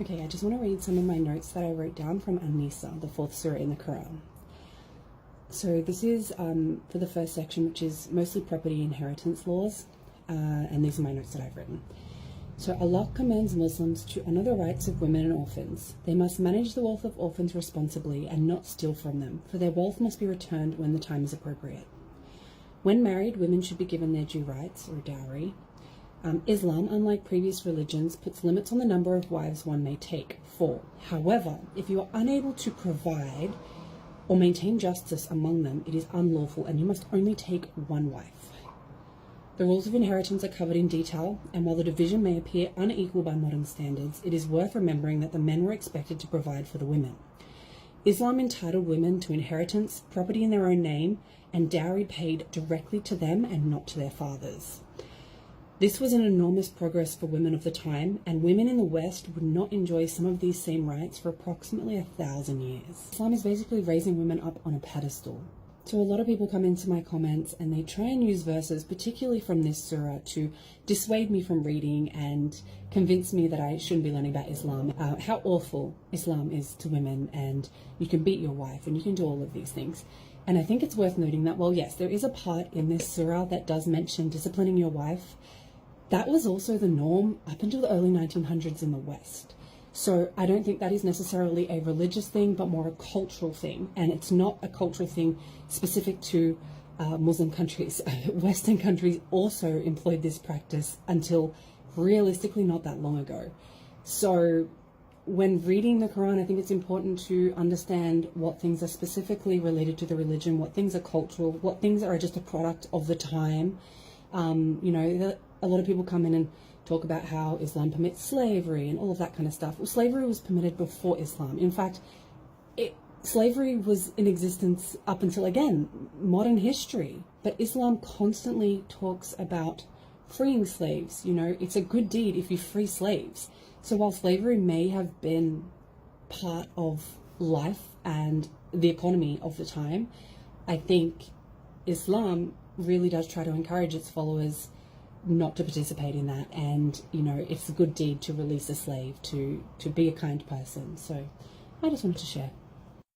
Okay, I just want to read some of my notes that I wrote down from An-Nisa, the fourth surah in the Quran. So this is for the first section, which is mostly property inheritance laws, and these are my notes that I've written. So Allah commands Muslims to honor the rights of women and orphans. They must manage the wealth of orphans responsibly and not steal from them, for their wealth must be returned when the time is appropriate. When married, women should be given their due rights, or dowry. Islam, unlike previous religions, puts limits on the number of wives one may take, 4. However, if you are unable to provide or maintain justice among them, it is unlawful and you must only take one wife. The rules of inheritance are covered in detail, and while the division may appear unequal by modern standards, it is worth remembering that the men were expected to provide for the women. Islam entitled women to inheritance, property in their own name, and dowry paid directly to them and not to their fathers. This was an enormous progress for women of the time, and women in the West would not enjoy some of these same rights for approximately 1,000 years. Islam is basically raising women up on a pedestal. So a lot of people come into my comments and they try and use verses, particularly from this surah, to dissuade me from reading and convince me that I shouldn't be learning about Islam, how awful Islam is to women, and you can beat your wife and you can do all of these things. And I think it's worth noting that, well, yes, there is a part in this surah that does mention disciplining your wife. That was also the norm up until the early 1900s in the West. So I don't think that is necessarily a religious thing, but more a cultural thing. And it's not a cultural thing specific to Muslim countries. Western countries also employed this practice until realistically not that long ago. So when reading the Quran, I think it's important to understand what things are specifically related to the religion, what things are cultural, what things are just a product of the time. A lot of people come in and talk about how Islam permits slavery and all of that kind of stuff. Well, slavery was permitted before Islam. In fact, slavery was in existence up until, again, modern history. But Islam constantly talks about freeing slaves. It's a good deed if you free slaves. So while slavery may have been part of life and the economy of the time, I think Islam really does try to encourage its followers not to participate in that, and it's a good deed to release a slave, to be a kind person. So I just wanted to share.